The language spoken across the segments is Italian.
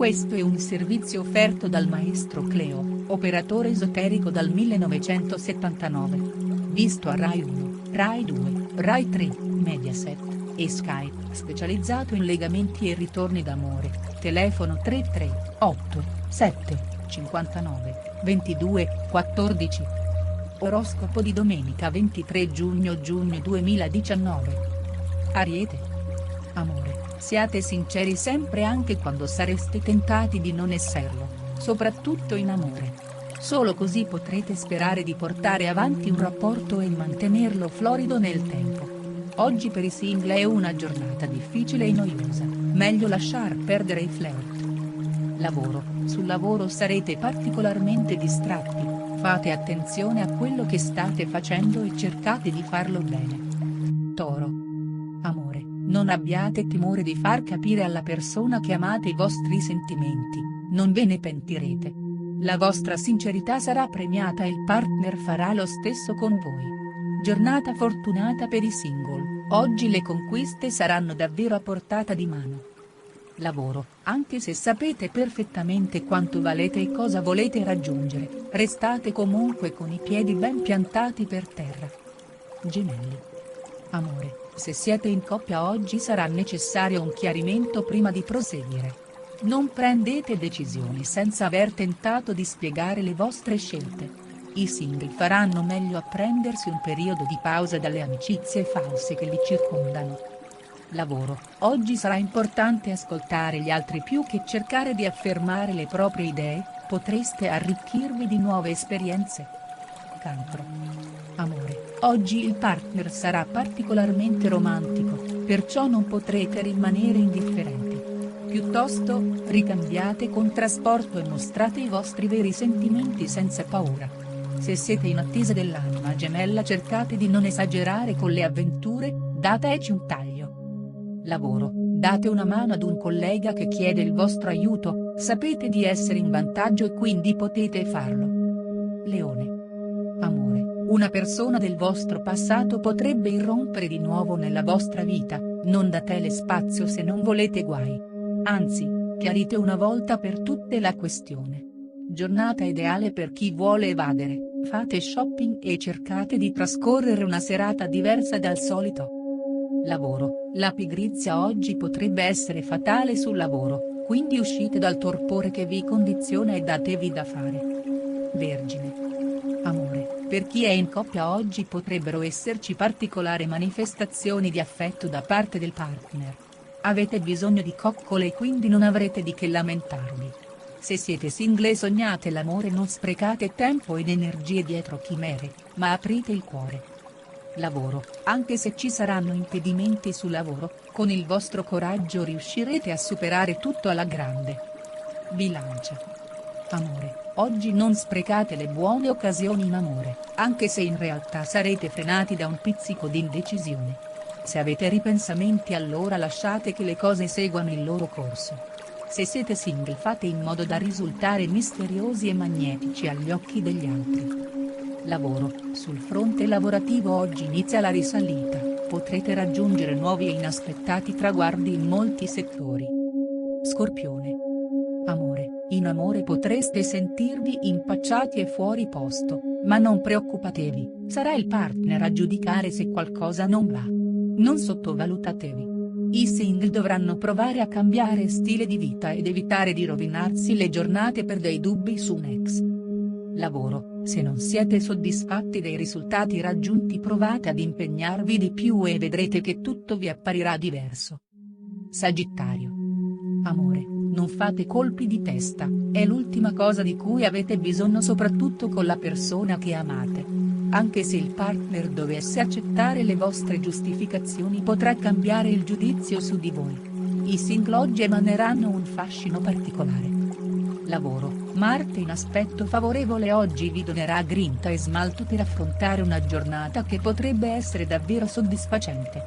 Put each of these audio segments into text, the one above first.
Questo è un servizio offerto dal maestro Cleo, operatore esoterico dal 1979. Visto a Rai 1, Rai 2, Rai 3, Mediaset e Sky, specializzato in legamenti e ritorni d'amore, telefono 338 7 59 22 14. Oroscopo di domenica 23 giugno 2019. Ariete. Amore, siate sinceri sempre anche quando sareste tentati di non esserlo, soprattutto in amore. Solo così potrete sperare di portare avanti un rapporto e mantenerlo florido nel tempo. Oggi per i single è una giornata difficile e noiosa, meglio lasciar perdere i flirt. Lavoro, sul lavoro sarete particolarmente distratti, fate attenzione a quello che state facendo e cercate di farlo bene. Toro. Amore, non abbiate timore di far capire alla persona che amate i vostri sentimenti, non ve ne pentirete. La vostra sincerità sarà premiata e il partner farà lo stesso con voi. Giornata fortunata per i single, oggi le conquiste saranno davvero a portata di mano. Lavoro, anche se sapete perfettamente quanto valete e cosa volete raggiungere, restate comunque con i piedi ben piantati per terra. Gemelli. Amore, se siete in coppia oggi sarà necessario un chiarimento prima di proseguire. Non prendete decisioni senza aver tentato di spiegare le vostre scelte. I single faranno meglio a prendersi un periodo di pausa dalle amicizie false che li circondano. Lavoro, oggi sarà importante ascoltare gli altri più che cercare di affermare le proprie idee, potreste arricchirvi di nuove esperienze. Cancro. Amore, oggi il partner sarà particolarmente romantico, perciò non potrete rimanere indifferenti. Piuttosto, ricambiate con trasporto e mostrate i vostri veri sentimenti senza paura. Se siete in attesa dell'anima gemella cercate di non esagerare con le avventure, dateci un taglio. Lavoro, date una mano ad un collega che chiede il vostro aiuto, sapete di essere in vantaggio e quindi potete farlo. Leone. Amore, una persona del vostro passato potrebbe irrompere di nuovo nella vostra vita, non datele spazio se non volete guai. Anzi, chiarite una volta per tutte la questione. Giornata ideale per chi vuole evadere, fate shopping e cercate di trascorrere una serata diversa dal solito. Lavoro, la pigrizia oggi potrebbe essere fatale sul lavoro, quindi uscite dal torpore che vi condiziona e datevi da fare. Vergine. Amore, per chi è in coppia oggi potrebbero esserci particolari manifestazioni di affetto da parte del partner. Avete bisogno di coccole e quindi non avrete di che lamentarvi. Se siete single e sognate l'amore non sprecate tempo ed energie dietro chimere, ma aprite il cuore. Lavoro, anche se ci saranno impedimenti sul lavoro, con il vostro coraggio riuscirete a superare tutto alla grande. Bilancia. Amore, oggi non sprecate le buone occasioni in amore, anche se in realtà sarete frenati da un pizzico di indecisione. Se avete ripensamenti allora lasciate che le cose seguano il loro corso. Se siete single fate in modo da risultare misteriosi e magnetici agli occhi degli altri. Lavoro, sul fronte lavorativo oggi inizia la risalita, potrete raggiungere nuovi e inaspettati traguardi in molti settori. Scorpione. Amore, in amore potreste sentirvi impacciati e fuori posto, ma non preoccupatevi, sarà il partner a giudicare se qualcosa non va. Non sottovalutatevi. I single dovranno provare a cambiare stile di vita ed evitare di rovinarsi le giornate per dei dubbi su un ex. Lavoro, se non siete soddisfatti dei risultati raggiunti provate ad impegnarvi di più e vedrete che tutto vi apparirà diverso. Sagittario. Amore, non fate colpi di testa, è l'ultima cosa di cui avete bisogno soprattutto con la persona che amate. Anche se il partner dovesse accettare le vostre giustificazioni potrà cambiare il giudizio su di voi. I single oggi emaneranno un fascino particolare. Lavoro, Marte in aspetto favorevole oggi vi donerà grinta e smalto per affrontare una giornata che potrebbe essere davvero soddisfacente.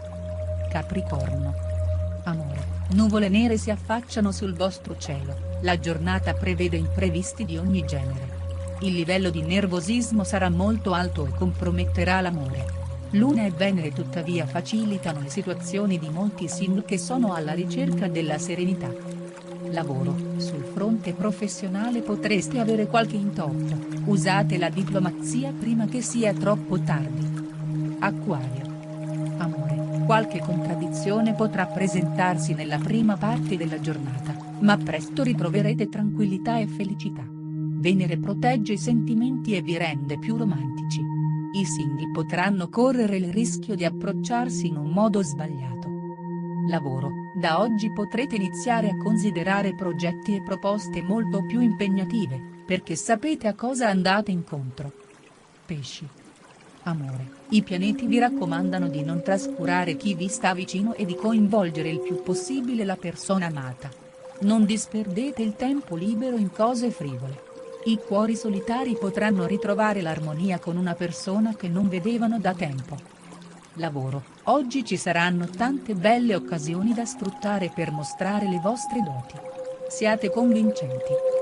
Capricorno. Amore, nuvole nere si affacciano sul vostro cielo, la giornata prevede imprevisti di ogni genere. Il livello di nervosismo sarà molto alto e comprometterà l'amore. Luna e Venere tuttavia facilitano le situazioni di molti single che sono alla ricerca della serenità. Lavoro, sul fronte professionale potreste avere qualche intoppo, usate la diplomazia prima che sia troppo tardi. Acquario. Amore, qualche contraddizione potrà presentarsi nella prima parte della giornata, ma presto ritroverete tranquillità e felicità. Venere protegge i sentimenti e vi rende più romantici. I single potranno correre il rischio di approcciarsi in un modo sbagliato. Lavoro, da oggi potrete iniziare a considerare progetti e proposte molto più impegnative, perché sapete a cosa andate incontro. Pesci. Amore, i pianeti vi raccomandano di non trascurare chi vi sta vicino e di coinvolgere il più possibile la persona amata. Non disperdete il tempo libero in cose frivole. I cuori solitari potranno ritrovare l'armonia con una persona che non vedevano da tempo. Lavoro, oggi ci saranno tante belle occasioni da sfruttare per mostrare le vostre doti. Siate convincenti.